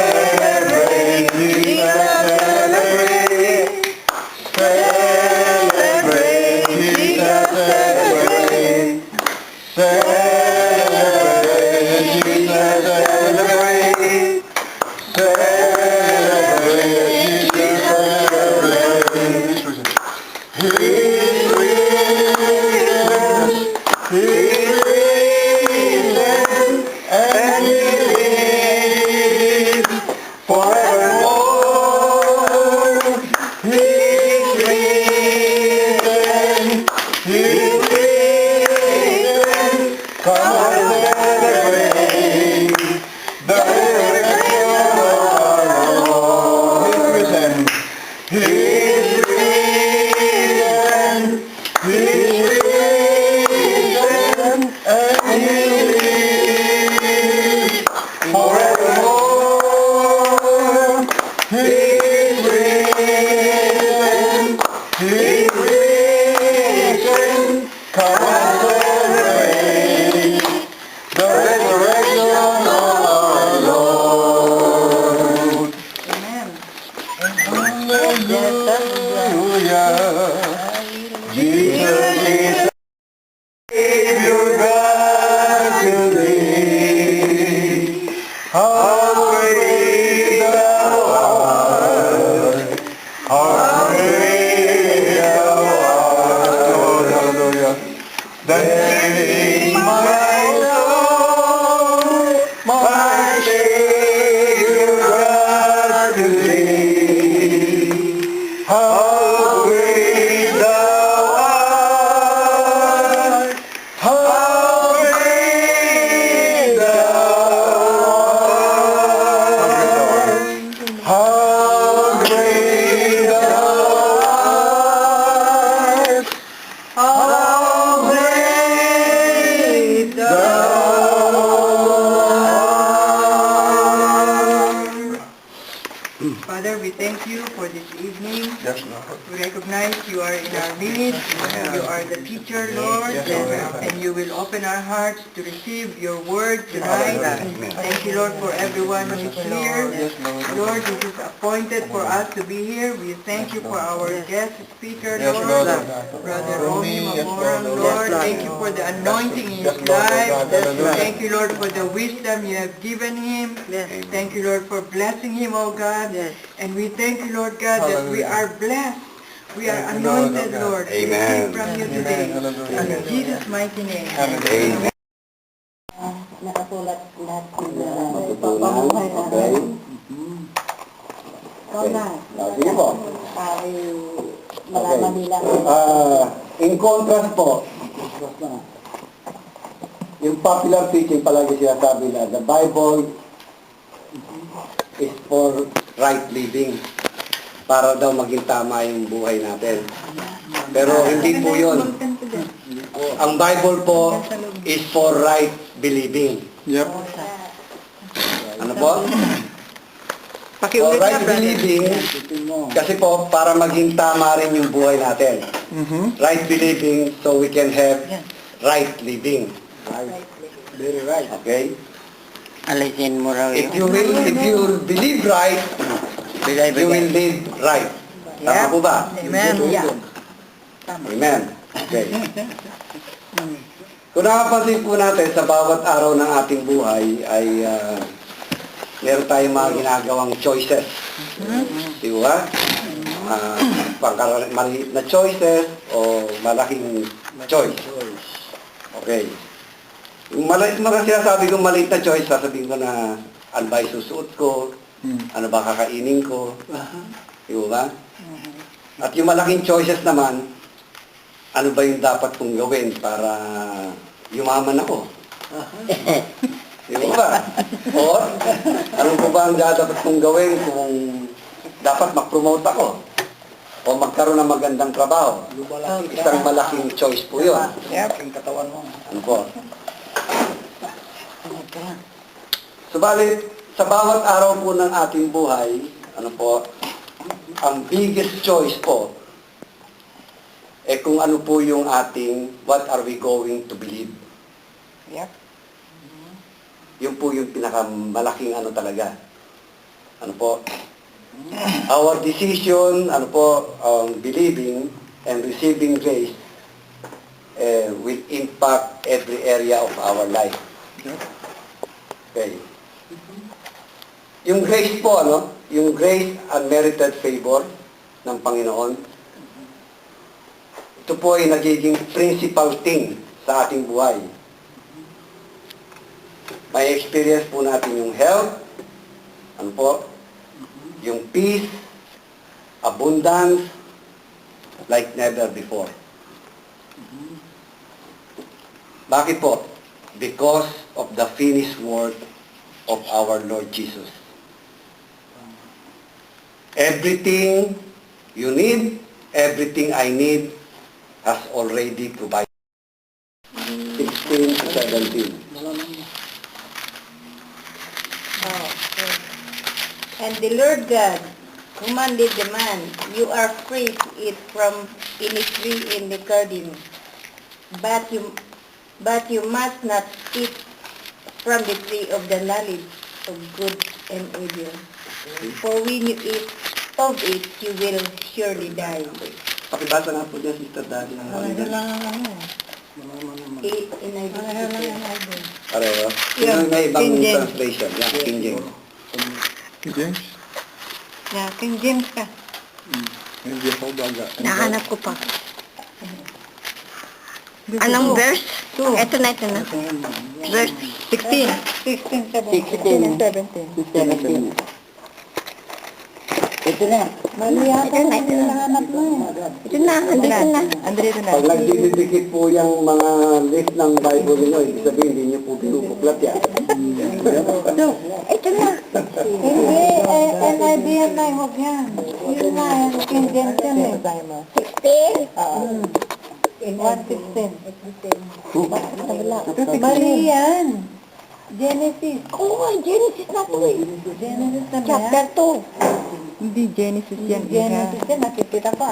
Celebrate, Jesus, celebrate. Celebrate, Jesus, celebrate. Celebrate, Jesus, celebrate. Celebrate, Jesus, celebrate. He's risen, He's risen, and He lives forevermore. He's risen, He's risen. Come on and celebrate the resurrection of our Lord. He's risen, He's risen, He's risen, and He lives forevermore. He's risen, He's risen. Come and celebrate the resurrection of our Lord. Amen. Hallelujah. Jesus is Savior God today. How great thou art. How great thou art. Hallelujah. Then my soul, my Savior God today. How great thou art. How great thou art. How great thou art. How great thou art. Father, we thank you for this evening. Yes, Lord. We recognize you are in our midst. You are the teacher, Lord, Yes, Lord. and you will open our hearts to receive your word tonight. Thank you, Lord, for everyone who is here. Yes, Lord. Lord, this is appointed for us to be here. We thank you for our guest speaker, Yes, Lord, Lord. Brother Romy, Romy yes, Mamoran, Lord. Lord. Yes, Thank you for the anointing in Yes, his Lord, life. God. Hallelujah. Thank you, Lord, for the wisdom you have given him. Thank you, Lord, for blessing him, oh God. And we thank you, Lord God, that we Hallelujah. are blessed. We are Thank you, Lord, anointed, oh God. Lord, to Amen. receive from you Amen. today. Hallelujah. In Jesus' mighty name. Hallelujah. Nakasulat lahat ng Matutunan, okay? Ikaw na. Sige po. Ay, malaman nila. In contrast po, yung popular teaching palagi sinasabi na the Bible is for right living. Para daw maging tama yung buhay natin. Pero hindi po yun. Ang Bible po is for right believing. Yep. Ano po? For Pakiulit na, right brother. believing, kasi po para maging tama rin yung buhay natin. Right believing so we can have right living. Very right. Okay? Alisin mo raw If you believe right, you will live right. Tama po ba? Amen. Amen. Okay. Kung nakapansin po natin sa bawat araw ng ating buhay ay meron tayong mga ginagawang choices. Di ba? Maliit na choices o malaking choice. Okay. Yung mga sinasabi kong maliit na choice, sasabihin ko na ano ba isusuot ko, ano ba kakainin ko, di ba? At yung malaking choices naman, ano ba yung dapat kong gawin para yumaman ako? Di ba? O, ano po ba ang dapat kong gawin kung dapat mag-promote ako? O magkaroon ng magandang trabaho? Isang malaking choice po yun. Yung katawan mo. Ano po? Subalit, sa bawat araw po ng ating buhay, ano po, ang biggest choice po, kung ano po yung ating, what are we going to believe? Yep. Yun po yung pinakamalaking ano talaga. Ano po? Our decision, ano po, believing and receiving grace will impact every area of our life. Okay. Yung grace po, ano? Yung grace unmerited favor ng Panginoon, ito po ay nagiging principal thing sa ating buhay. May experience po natin yung health, ano po, yung peace, abundance, like never before. Bakit po? Because of the finished work of our Lord Jesus. Everything you need, everything I need, has already provided. 16 to 17. And the Lord God commanded the man, you are free to eat from any tree in the garden, but you must not eat from the tree of the knowledge of good and evil. For when you eat of it, you will surely die. Pakibasa nga po dyan, Sister Daddy. Pareho. Yeah, Sino may ibang King James. translation? Yan, King James. King James? Yeah, King James ka. Hindi ako baga. Nahanap ko pa. Anong verse? Ito na. Verse 16. 16 and 17. Ito na. Mali yata. Ito na. Andito na. Pag nagdidikit po yung mga list ng Bible ninyo, ibig sabihin, hindi nyo po pinupuklat yan. Ito na. Hindi, NIV yan na, huwag yan. Yun na, King James yan eh. 16? Oo. In 1:16. Mali yan. Genesis. Oo, Genesis na po eh. Genesis na chapter 2. Hindi, Genesis yan. Genesis yan, nakikita ko.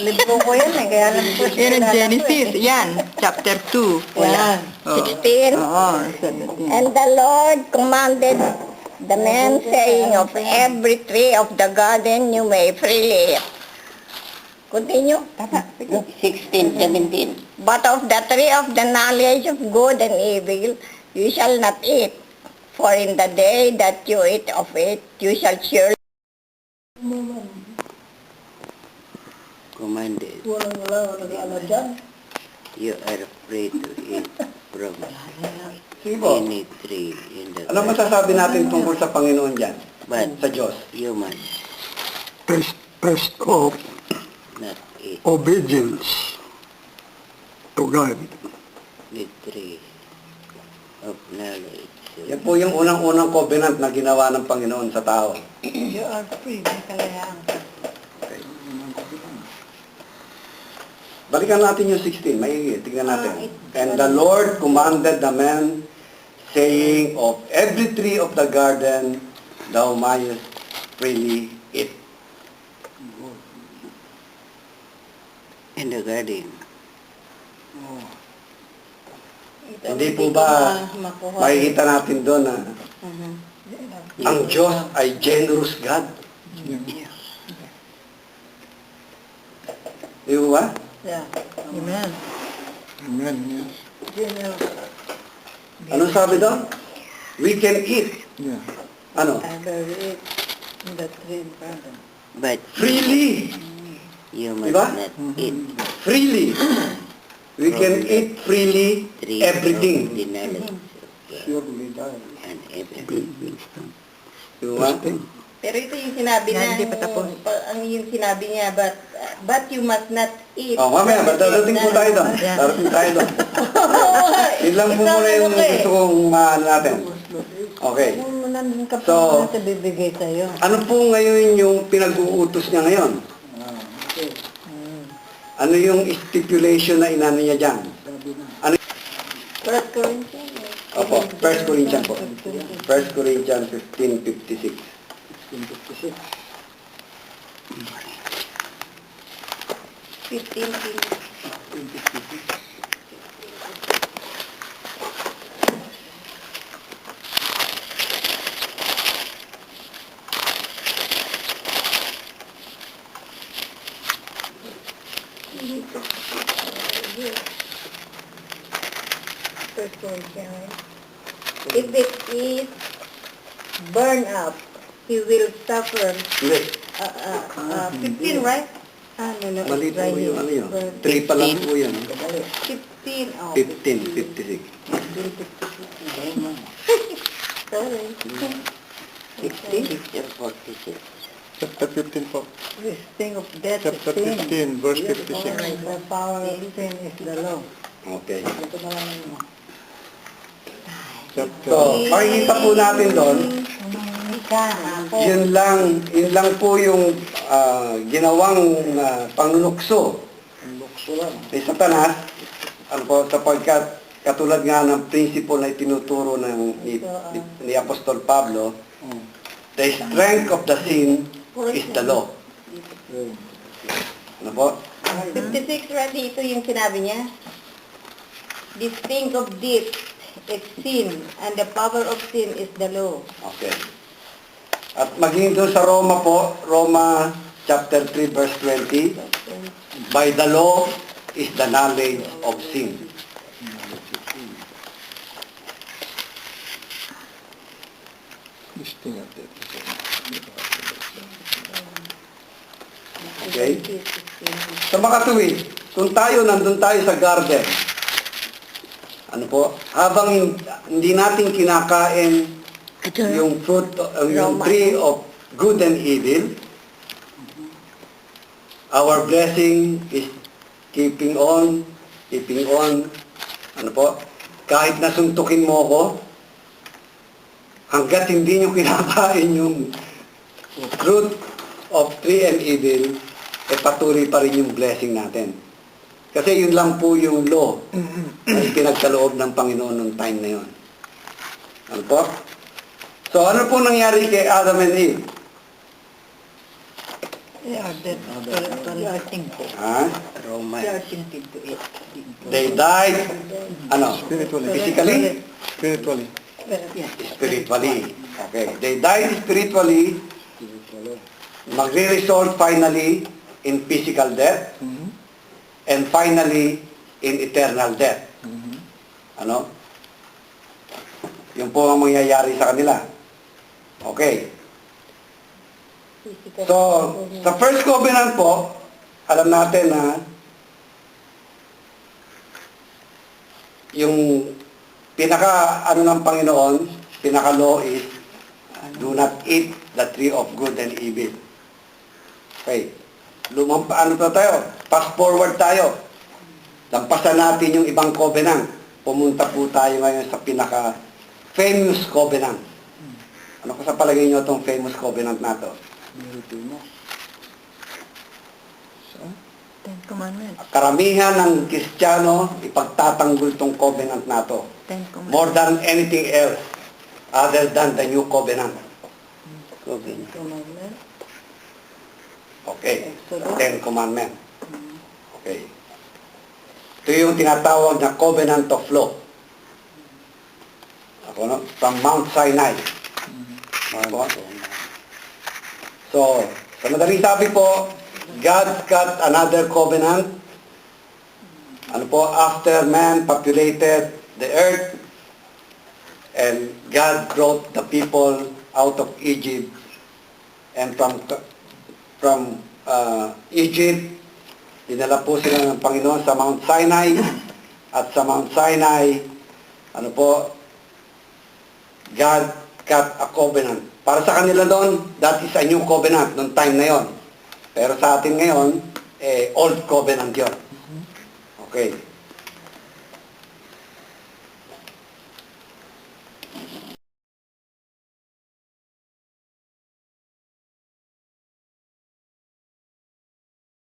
Libro ko yan eh, kaya alam ko. Yan ang Genesis. Yan, chapter 2. Yan. 16. Oo, 17. And the Lord commanded the man, saying, of every tree of the garden you may freely eat. Continue. 16, 17. But of the tree of the knowledge of good and evil you shall not eat. For in the day that you eat of it, you shall surely Commanded, you are free to eat from Sige po. any tree in the Ano masasabi natin tungkol sa Panginoon dyan? but Sa Diyos? you must First of not eat obedience to God. the tree of knowledge. Yan po yung unang-unang covenant na ginawa ng Panginoon sa tao. you are free. May kalayaan ka. Okay. Balikan natin yung 16. Maigi, tingnan natin. And the Lord commanded the man, saying, of every tree of the garden thou mayest freely eat. In the garden. Hindi po ba makikita natin doon na ang Diyos ay generous God? Di po ba? Yeah. Amen. Amen. Yes. Ano sabi doon? We can eat. Yeah. Ano? In the tree in front of But Freely. you must Diba? not eat Freely. We can eat freely tree everything. of the knowledge of God Surely die. and everything. Di ba? Pero ito yung sinabi Yan, na, hindi pa tapos. ang yung sinabi niya, but you must not eat. Oh, mamaya, dadating po tayo doon. Yeah. Darating tayo doon. Yun lang po muna yung gusto kong maano natin. Okay. So, bibigay sa'yo. ano po ngayon yung pinag-uutos niya ngayon? Ano yung stipulation na inano niya dyan? Ano? 1 Corinthians. Opo, 1 Corinthians po. 1 Corinthians 15:56. 1556. 15. If it is burn up, he will suffer Hindi. 15, right? No, Mali it's po right yung ano here. yun. 3 pa lang po yan. 15, oh. 15, 56. Sorry. 16 or 46. Chapter 15 po. This thing of death is Chapter sin. 15, verse 56. The power of sin is the law. Okay. Ito na lang mo. Chapter So, makikita po natin doon, yun lang po yung ginawang panunukso ni Satanas, ano po, sapagkat katulad nga ng principle na itinuturo ni Apostol Pablo, the strength of the sin is the law. Ano po? 56, right? Ito yung sinabi niya. This thing of death is sin, and the power of sin is the law. Okay. At maging doon sa Roma po, Roma chapter 3 verse 20, by the law is the knowledge of sin. this thing of death. Okay? Sa makatuwid, kung tayo nandun tayo sa garden, ano po, habang hindi natin kinakain yung fruit, yung tree of good and evil, our blessing is keeping on, ano po, kahit nasuntukin mo ko, hanggat hindi nyo kinakain yung fruit of tree and evil, patuloy pa rin yung blessing natin. Kasi yun lang po yung law na pinagkaloob ng Panginoon noong time na yun. Ano po? So, ano po nangyari kay Adam and Eve? Yeah, that's starting po. Ha? Roman. Starting to it. They died, ano? Spiritually. Physically? Spiritually. Yeah. Spiritually. Okay. They died spiritually, magre-result finally in physical death, and finally in eternal death. Ano? Yun po ang mangyayari sa kanila. Okay. So, sa first covenant po, alam natin na yung pinaka ano ng Panginoon, pinaka law is do not eat the tree of good and evil. Okay. Ano pa tayo? Fast forward tayo. Lampasan natin yung ibang covenant. Pumunta po tayo ngayon sa pinaka famous covenant. Ano ko sa palagay nyo itong famous covenant na to? Ten Commandments. Karamihan ng Kristiyano ipagtatanggol tong covenant na to. Ten Commandments. More than anything else other than the new covenant. Commandment. Okay. Ten Commandments. Okay. Ito yung tinatawag na covenant of law. Ako, no? From Mount Sinai. Ako. So, sa madaling sabi po, God cut another covenant. Ano po, after man populated the earth, and God brought the people out of Egypt, and from Egypt, dinala po sila ng Panginoon sa Mount Sinai, at sa Mount Sinai, ano po, God cut a covenant. Para sa kanila doon, that is a new covenant noong time na yon. Pero sa atin ngayon, old covenant yon. Okay.